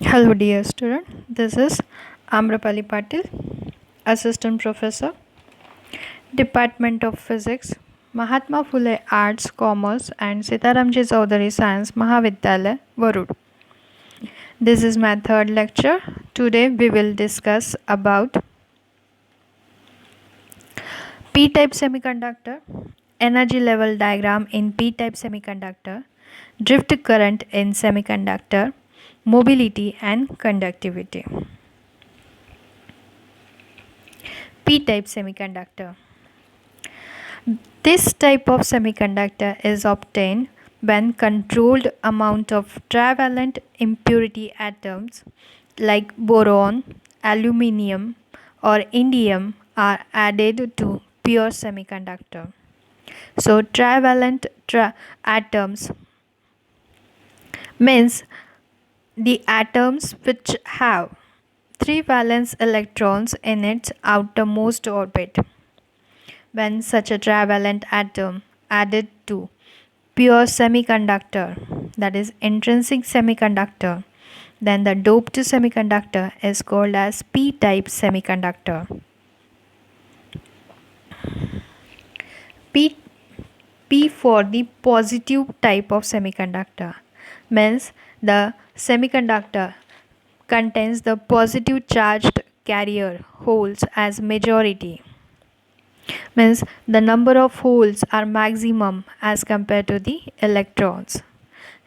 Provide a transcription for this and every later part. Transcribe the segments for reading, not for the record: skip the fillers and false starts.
Hello, dear student. This is Amrapali Patil, Assistant Professor, Department of Physics, Mahatma Phule Arts, Commerce, and Sitaramji Chaudhary Science Mahavidyalaya, Varud. This is my third lecture. Today we will discuss about P-type semiconductor, energy level diagram in P-type semiconductor, drift current in semiconductor, mobility and conductivity. P-type semiconductor. This type of semiconductor is obtained when controlled amount of trivalent impurity atoms like boron, aluminium or indium are added to pure semiconductor. So trivalent atoms means the atoms which have 3 valence electrons in its outermost orbit. When such a trivalent atom added to pure semiconductor, that is intrinsic semiconductor, then the doped semiconductor is called as p-type semiconductor. P, P for the positive type of semiconductor means the semiconductor contains the positive charged carrier holes as majority, means the number of holes are maximum as compared to the electrons.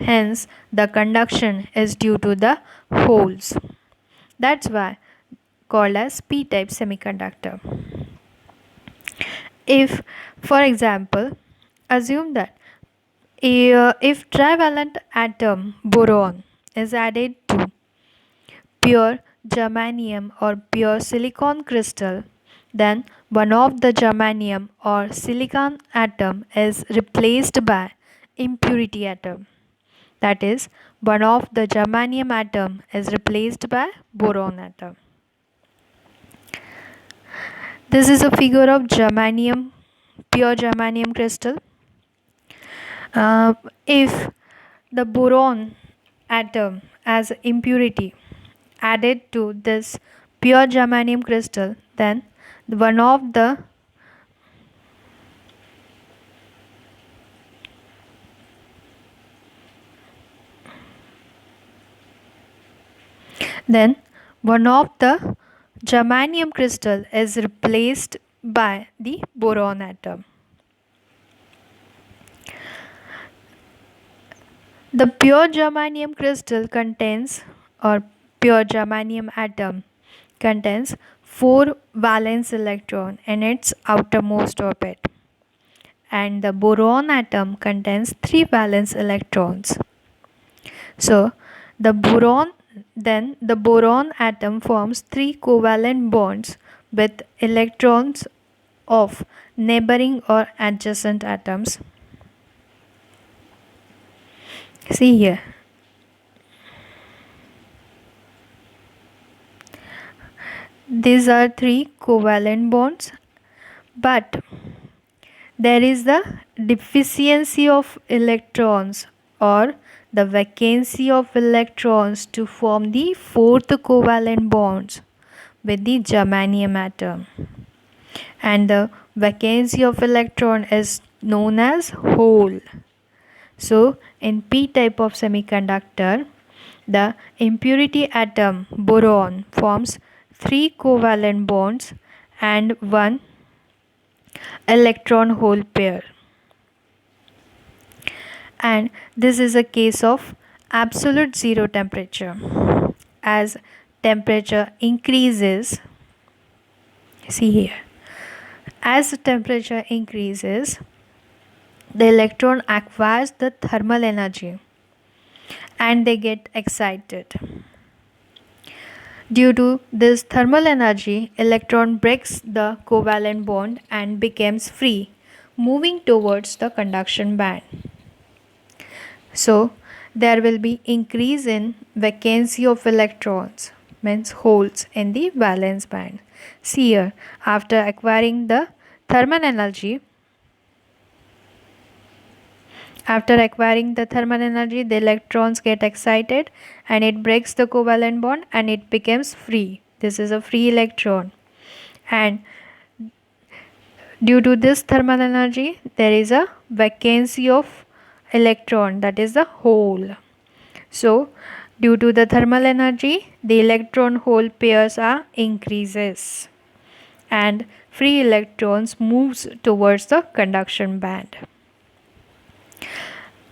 Hence, the conduction is due to the holes. That's why called as p-type semiconductor. If, for example, assume that if trivalent atom boron is added to pure germanium or pure silicon crystal, then one of the germanium or silicon atom is replaced by impurity atom. That is, one of the germanium atom is replaced by boron atom. This is a figure of germanium, pure germanium crystal. If the boron atom as impurity added to this pure germanium crystal, then one of the germanium crystal is replaced by the boron atom. The pure germanium crystal contains, or pure germanium atom contains 4 valence electron in its outermost orbit, and the boron atom contains 3 valence electrons. So the boron atom forms 3 covalent bonds with electrons of neighboring or adjacent atoms. See here. These are 3 covalent bonds, but there is the deficiency of electrons or the vacancy of electrons to form the 4th covalent bonds with the germanium atom, and the vacancy of electron is known as hole. So in p type of semiconductor, the impurity atom boron forms 3 covalent bonds and 1 electron hole pair. And this is a case of absolute zero temperature. As temperature increases, see here, as temperature increases, the electron acquires the thermal energy and they get excited. Due to this thermal energy, electron breaks the covalent bond and becomes free, moving towards the conduction band. So there will be increase in vacancy of electrons, means holes in the valence band. See here, after acquiring the thermal energy, After acquiring the thermal energy, the electrons get excited and it breaks the covalent bond and it becomes free. This is a free electron. And due to this thermal energy, there is a vacancy of electron, that is the hole. So, due to the thermal energy, the electron hole pairs are increases and free electrons moves towards the conduction band.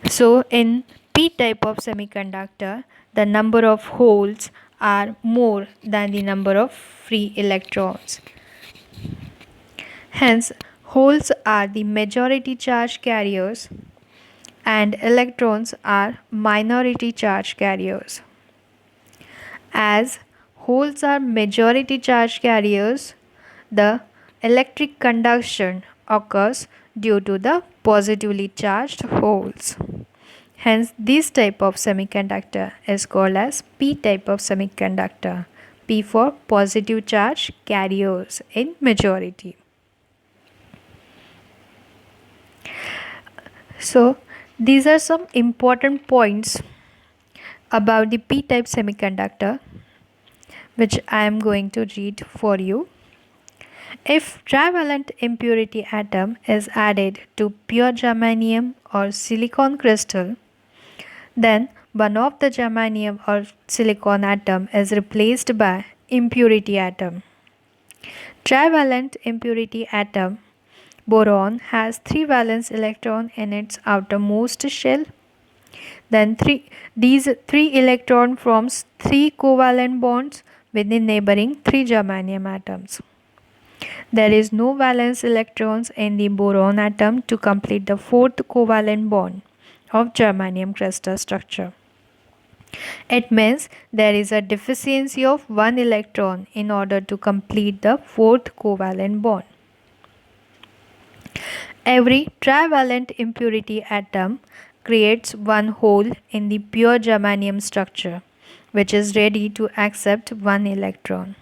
So, in P type of semiconductor, the number of holes are more than the number of free electrons. Hence, holes are the majority charge carriers and electrons are minority charge carriers. As holes are majority charge carriers, the electric conduction occurs due to the positively charged holes. Hence, this type of semiconductor is called as P type of semiconductor. P for positive charge carriers in majority. So, these are some important points about the P type semiconductor which I am going to read for you. If trivalent impurity atom is added to pure germanium or silicon crystal, then one of the germanium or silicon atom is replaced by impurity atom. Trivalent impurity atom boron has 3 valence electron in its outermost shell. Then these 3 electron forms 3 covalent bonds with the neighboring 3 germanium atoms. There is no valence electrons in the boron atom to complete the 4th covalent bond of germanium crystal structure. It means there is a deficiency of 1 electron in order to complete the 4th covalent bond. Every trivalent impurity atom creates one hole in the pure germanium structure, which is ready to accept 1 electron.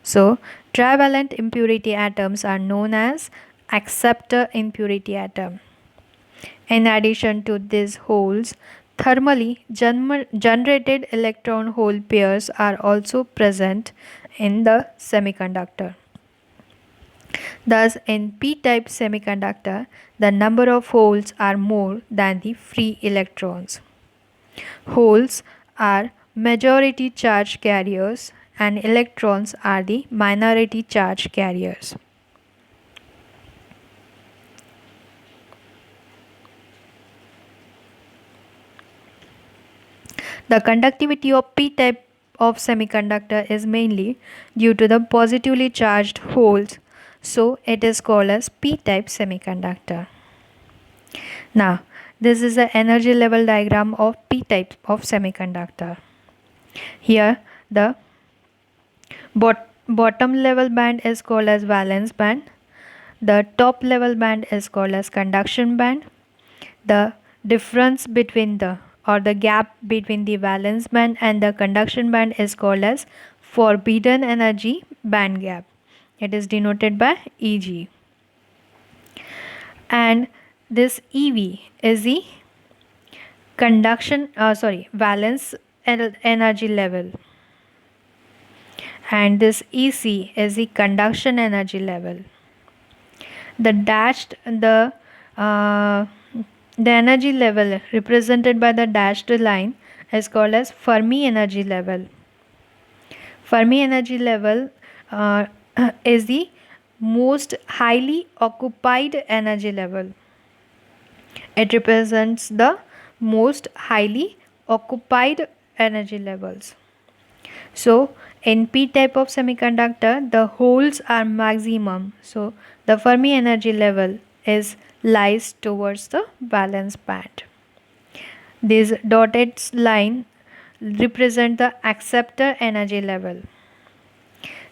So, trivalent impurity atoms are known as acceptor impurity atom. In addition to these holes, thermally generated electron hole pairs are also present in the semiconductor. Thus, in p-type semiconductor, the number of holes are more than the free electrons. Holes are majority charge carriers and electrons are the minority charge carriers. The conductivity of p-type of semiconductor is mainly due to the positively charged holes, so it is called as p-type semiconductor. Now, this is the energy level diagram of p-type of semiconductor. Here, the bottom level band is called as valence band. The top level band is called as conduction band. The difference between the gap between the valence band and the conduction band is called as forbidden energy band gap. It is denoted by Eg. And this Ev is the valence energy level, and this Ec is the conduction energy level. The energy level represented by the dashed line is called as Fermi energy level. Fermi energy level is the most highly occupied energy level. It represents the most highly occupied energy levels. So, in p-type of semiconductor, the holes are maximum. So, the Fermi energy level lies towards the valence band. These dotted line represent the acceptor energy level.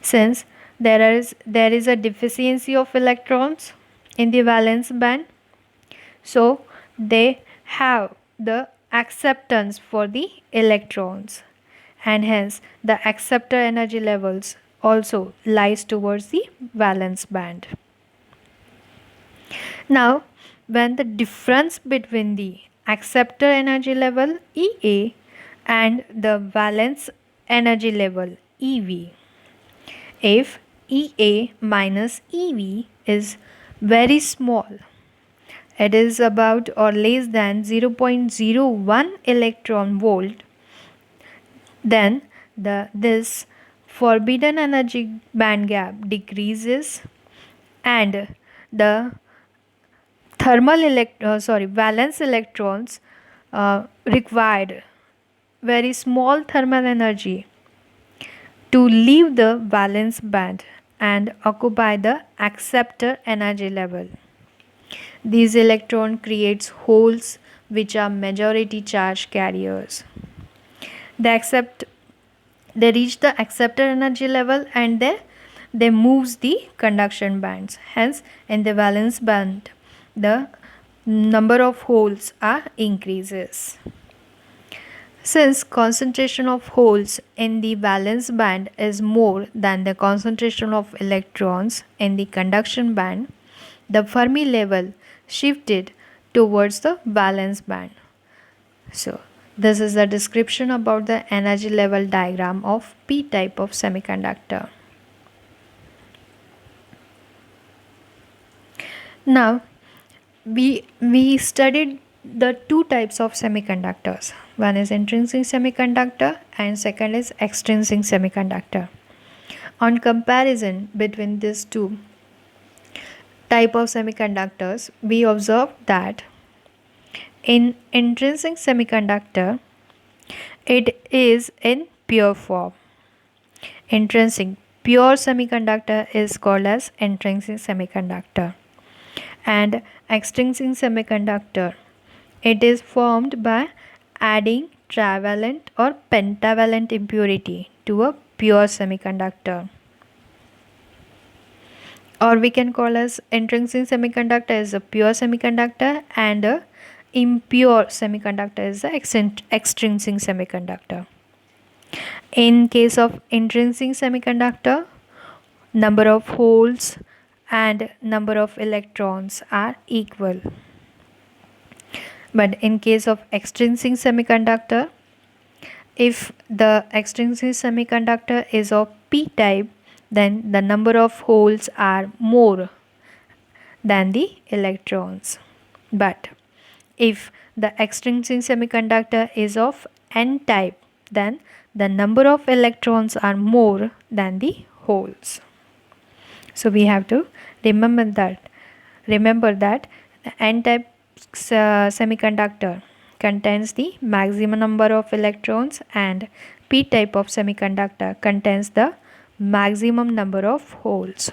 Since there is a deficiency of electrons in the valence band, so they have the acceptance for the electrons, and hence the acceptor energy levels also lies towards the valence band. Now, when the difference between the acceptor energy level EA and the valence energy level EV, if EA minus EV is very small, it is about or less than 0.01 electron volt, then this forbidden energy band gap decreases and the valence electrons required very small thermal energy to leave the valence band and occupy the acceptor energy level. These electron creates holes which are majority charge carriers. They accept they reach the acceptor energy level and they moves the conduction bands. Hence in the valence band the number of holes are increases. Since concentration of holes in the valence band is more than the concentration of electrons in the conduction band, the Fermi level shifted towards the valence band. So, this is the description about the energy level diagram of P type of semiconductor. Now, we studied the two types of semiconductors. One is intrinsic semiconductor and second is extrinsic semiconductor. On comparison between these two type of semiconductors, we observed that in intrinsic semiconductor, it is in pure form. Intrinsic pure semiconductor is called as intrinsic semiconductor. And extrinsic semiconductor, it is formed by adding trivalent or pentavalent impurity to a pure semiconductor. Or we can call as intrinsic semiconductor as a pure semiconductor and a impure semiconductor is the extrinsic semiconductor. In case of intrinsic semiconductor, number of holes and number of electrons are equal. But in case of extrinsic semiconductor, if the extrinsic semiconductor is of P type, then the number of holes are more than the electrons. But if the extrinsic semiconductor is of N type, then the number of electrons are more than the holes. So we have to remember that N type semiconductor contains the maximum number of electrons and P type of semiconductor contains the maximum number of holes.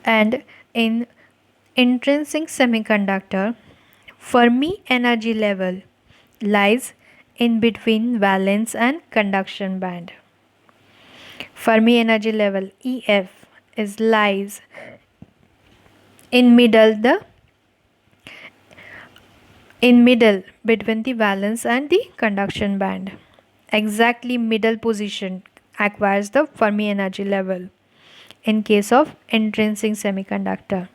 And in intrinsic semiconductor, Fermi energy level lies in between valence and conduction band. Fermi energy level EF lies in middle between the valence and the conduction band. Exactly middle position acquires the Fermi energy level in case of intrinsic semiconductor.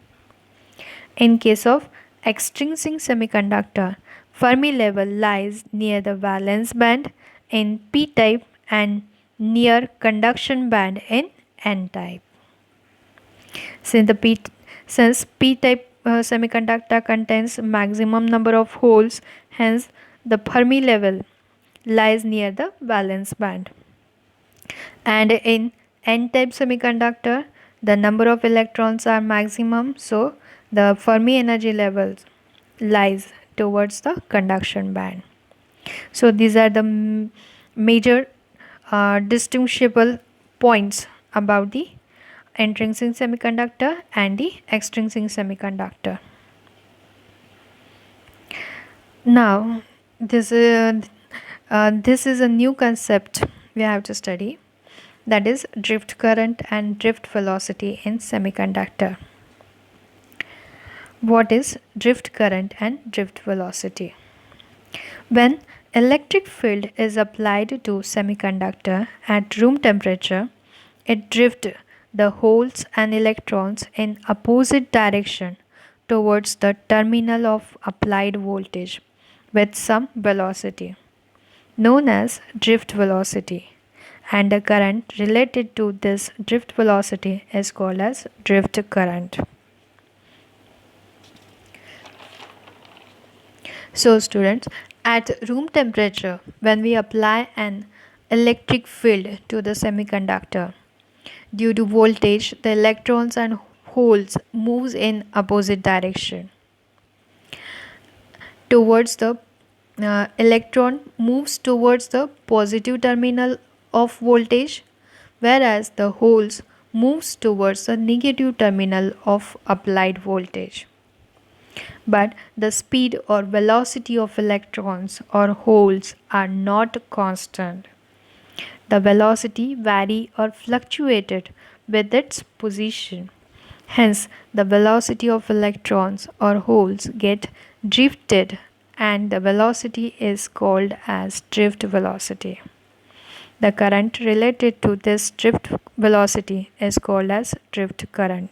In case of extrinsic semiconductor, Fermi level lies near the valence band in P type and near conduction band in N type. Since P type semiconductor contains maximum number of holes, hence the Fermi level lies near the valence band. And in N type semiconductor, the number of electrons are maximum, so the Fermi energy level lies towards the conduction band. So these are the major distinguishable points about the intrinsic semiconductor and the extrinsic semiconductor. Now this is a new concept we have to study, that is drift current and drift velocity in semiconductor. What is drift current and drift velocity? When electric field is applied to semiconductor at room temperature, it drifts the holes and electrons in opposite direction towards the terminal of applied voltage with some velocity, known as drift velocity, and the current related to this drift velocity is called as drift current. So students, at room temperature, when we apply an electric field to the semiconductor, due to voltage, the electrons and holes moves in opposite direction. Towards the electron moves towards the positive terminal of voltage, whereas the holes moves towards the negative terminal of applied voltage. But the speed or velocity of electrons or holes are not constant. The velocity vary or fluctuated with its position. Hence, the velocity of electrons or holes get drifted and the velocity is called as drift velocity. The current related to this drift velocity is called as drift current.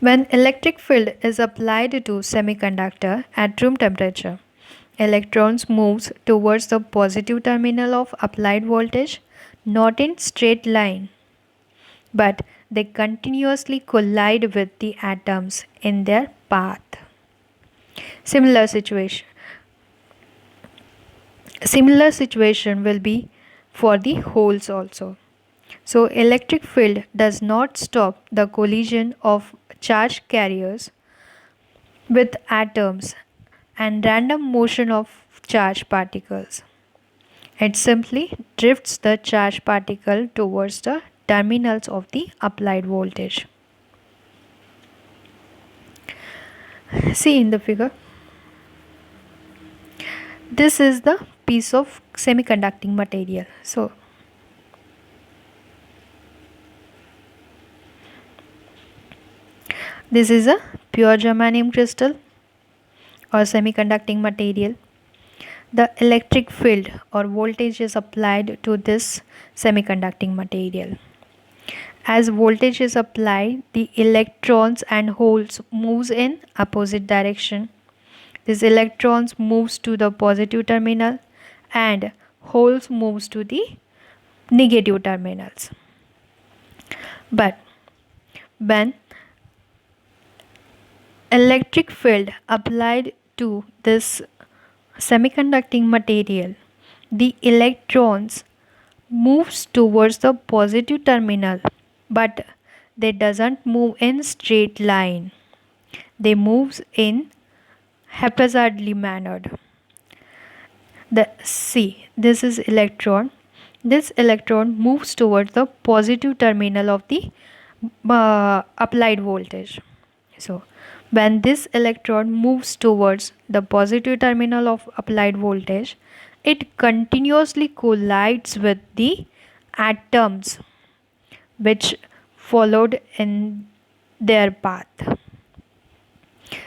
When electric field is applied to semiconductor at room temperature, electrons moves towards the positive terminal of applied voltage, not in straight line, but they continuously collide with the atoms in their path. Similar situation will be for the holes also. So electric field does not stop the collision of charge carriers with atoms and random motion of charge particles. It simply drifts the charge particle towards the terminals of the applied voltage. See in the figure. This is the piece of semiconducting material. So this is a pure germanium crystal or semiconducting material. The electric field or voltage is applied to this semiconducting material. As voltage is applied, the electrons and holes moves in opposite direction. These electrons moves to the positive terminal and holes moves to the negative terminals. But when electric field applied to this semiconducting material, the electrons moves towards the positive terminal, but they doesn't move in straight line. They moves in haphazardly mannered. This is electron. This electron moves towards the positive terminal of the applied voltage. So when this electron moves towards the positive terminal of applied voltage, it continuously collides with the atoms which followed in their path.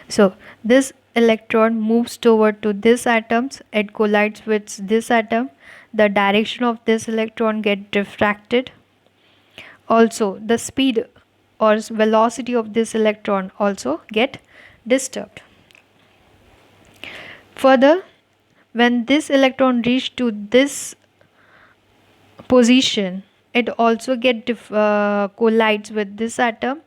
So this electron moves toward to this atoms, it collides with this atom, the direction of this electron get diffracted. Also the speed or velocity of this electron also get disturbed. Further, when this electron reach to this position, it also collides with this atom,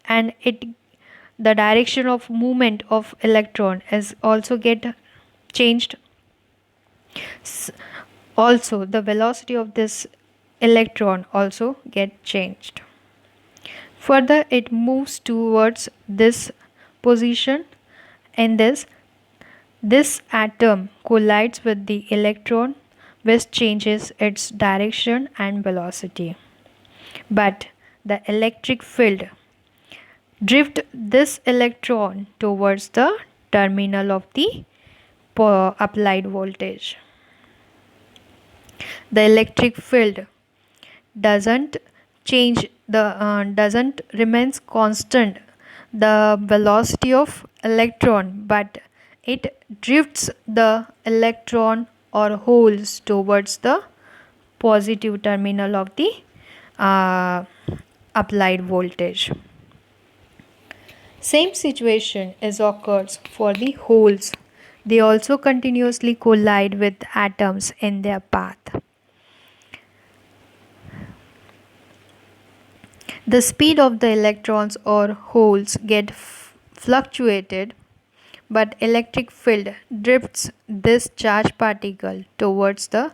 and the direction of movement of electron is also get changed. Also the velocity of this electron also get changed. Further, it moves towards this position, and this atom collides with the electron, which changes its direction and velocity. But the electric field drift this electron towards the terminal of the applied voltage. The electric field doesn't remains constant the velocity of electron, but it drifts the electron or holes towards the positive terminal of the uh, applied voltage. Same situation is occurs for the holes. They also continuously collide with atoms in their path. The speed of the electrons or holes get fluctuated, but electric field drifts this charged particle towards the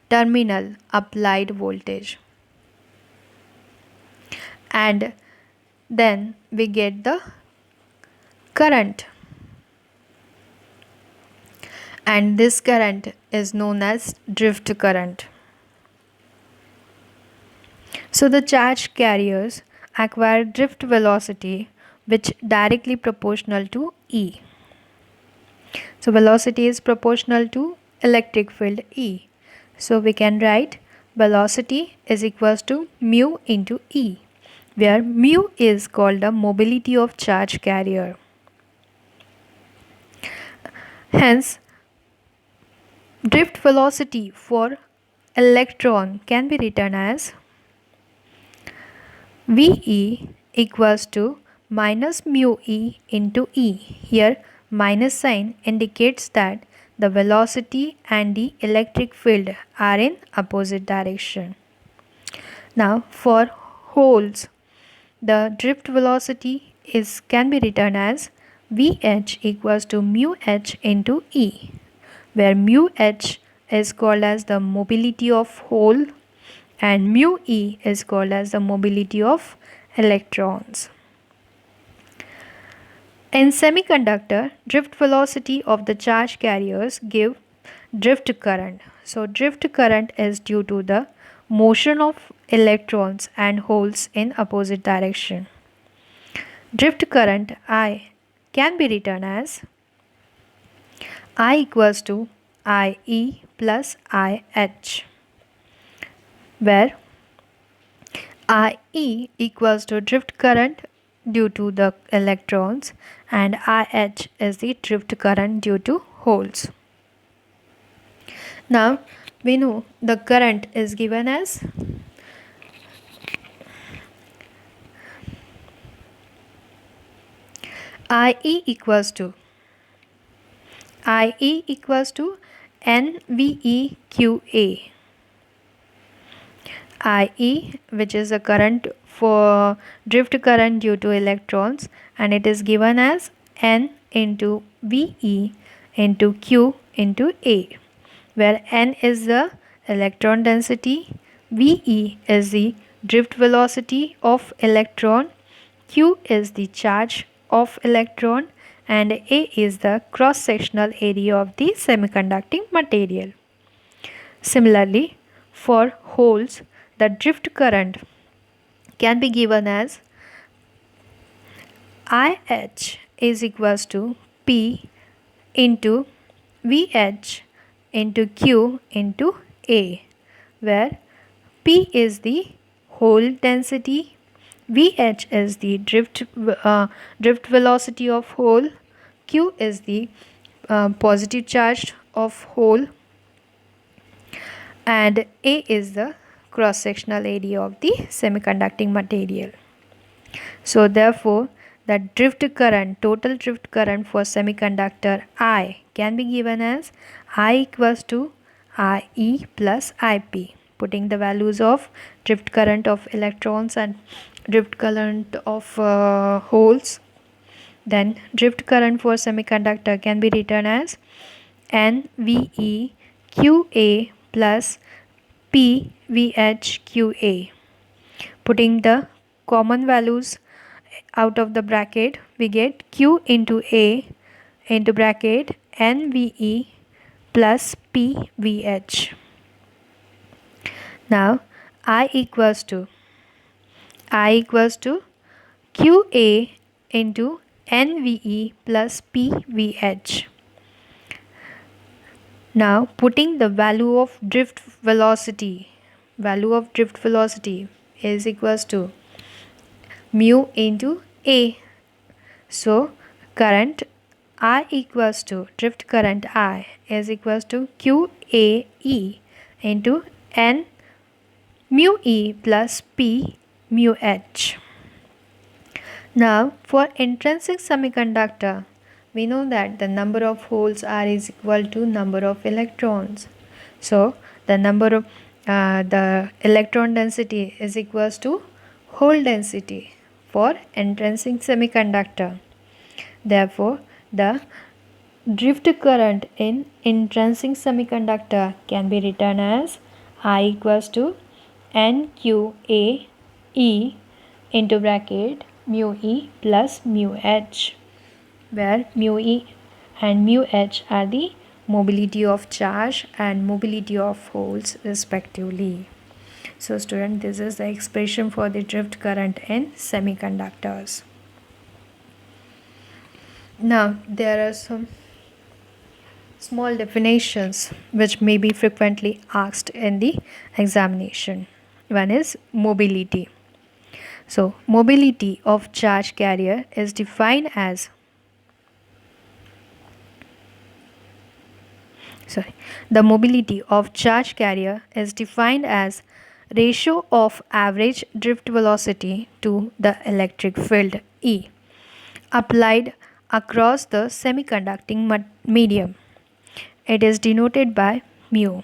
terminal applied voltage. And then we get the current, and this current is known as drift current. So the charge carriers acquire drift velocity which directly proportional to E. So velocity is proportional to electric field E. So we can write velocity is equals to mu into E, where mu is called the mobility of charge carrier. Hence, drift velocity for electron can be written as VE equals to minus mu E into E. Here minus sign indicates that the velocity and the electric field are in opposite direction. Now for holes, the drift velocity can be written as VH equals to mu H into E, where mu H is called as the mobility of hole and mu E is called as the mobility of electrons. In semiconductor, drift velocity of the charge carriers give drift current. So drift current is due to the motion of electrons and holes in opposite direction. Drift current I can be written as I equals to IE plus IH, where IE equals to drift current due to the electrons and IH is the drift current due to holes. Now we know the current is given as IE equals to NVEQA. IE, which is the current for drift current due to electrons, and it is given as N into VE into Q into A, where N is the electron density, VE is the drift velocity of electron, Q is the charge of electron, and A is the cross-sectional area of the semiconducting material. Similarly, for holes, the drift current can be given as IH is equals to P into VH into Q into A, where P is the hole density, VH is the drift velocity of hole, Q is the positive charge of hole, and A is the cross-sectional area of the semiconducting material. So therefore, the total drift current for semiconductor I can be given as I equals to IE plus IP, putting the values of drift current of electrons and drift current of holes. Then drift current for semiconductor can be written as NVEQA plus PVHQA. Putting the common values out of the bracket, we get Q into A into bracket NVE plus PVH. Now I equals to QA into NVE plus PVH. Now putting the value of drift velocity is equals to mu into A. So current I equals to drift current I is equals to QAE into N mu E plus P mu H. Now for intrinsic semiconductor, we know that the number of holes are is equal to number of electrons. So the number of the electron density is equals to hole density for intrinsic semiconductor. Therefore, the drift current in intrinsic semiconductor can be written as I equals to NQA E into bracket mu E plus mu H, where mu E and mu H are the mobility of charge and mobility of holes respectively. So student, this is the expression for the drift current in semiconductors. Now there are some small definitions which may be frequently asked in the examination. One is mobility. So mobility of charge carrier is defined as the mobility of charge carrier is defined as ratio of average drift velocity to the electric field E applied across the semiconducting medium. It is denoted by mu.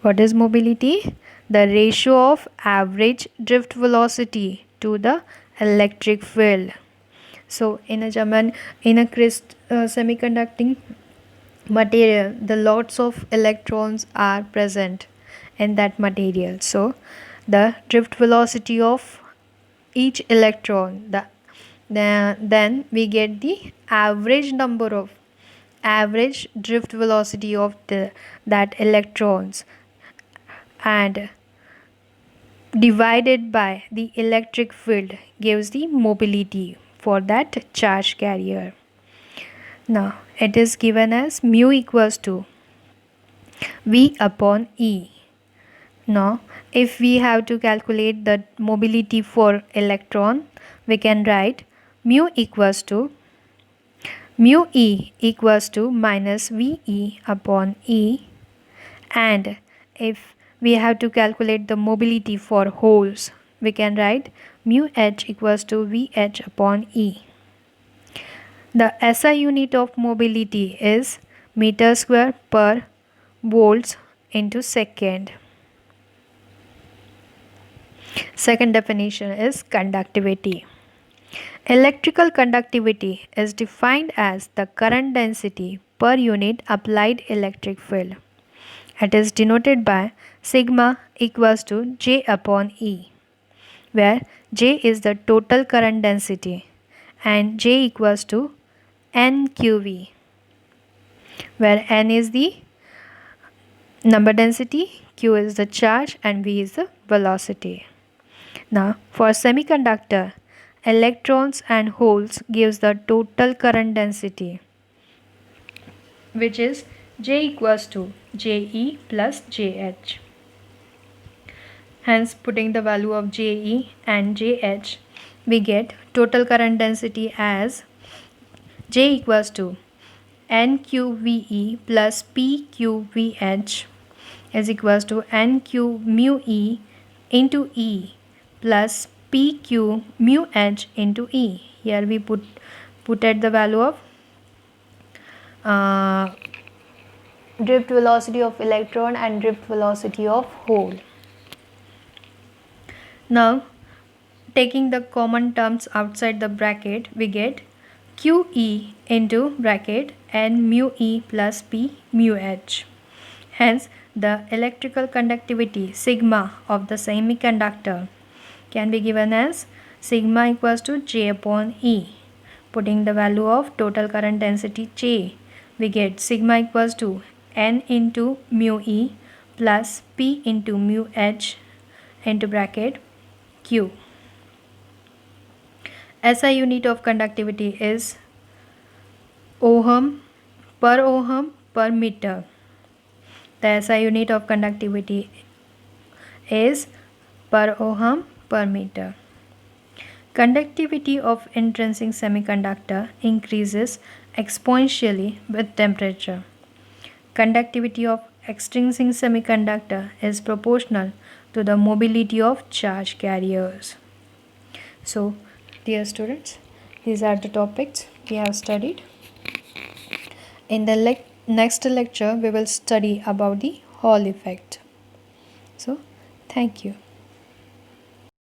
What is mobility? The ratio of average drift velocity to the electric field. So in a semiconducting material, the lots of electrons are present in that material. So the drift velocity of each electron, then we get the average drift velocity of that electrons, and divided by the electric field gives the mobility for that charge carrier. Now it is given as mu equals to V upon E. Now if we have to calculate the mobility for electron, we can write mu equals to mu E equals to minus VE upon E, and if we have to calculate the mobility for holes, we can write mu H equals to VH upon E. The SI unit of mobility is meter square per volts into second. Second definition is conductivity. Electrical conductivity is defined as the current density per unit applied electric field. It is denoted by sigma equals to J upon E, where J is the total current density and J equals to NQV, where N is the number density, Q is the charge, and V is the velocity. Now for semiconductor, electrons and holes gives the total current density, which is J equals to JE plus JH. Hence putting the value of JE and JH, we get total current density as J equals to NQVE plus PQVH is equals to NQ mu E into E plus PQ mu H into E. Here we put at the value of drift velocity of electron and drift velocity of hole. Now taking the common terms outside the bracket, we get QE into bracket N mu E plus P mu H. Hence the electrical conductivity sigma of the semiconductor can be given as sigma equals to J upon E. Putting the value of total current density J, we get sigma equals to N into mu E plus P into mu H into bracket Q. SI unit of conductivity is ohm per meter. The SI unit of conductivity is per ohm per meter. Conductivity of intrinsic semiconductor increases exponentially with temperature. Conductivity of extrinsic semiconductor is proportional to the mobility of charge carriers. So, dear students, these are the topics we have studied. In the next lecture, we will study about the Hall effect. So, thank you.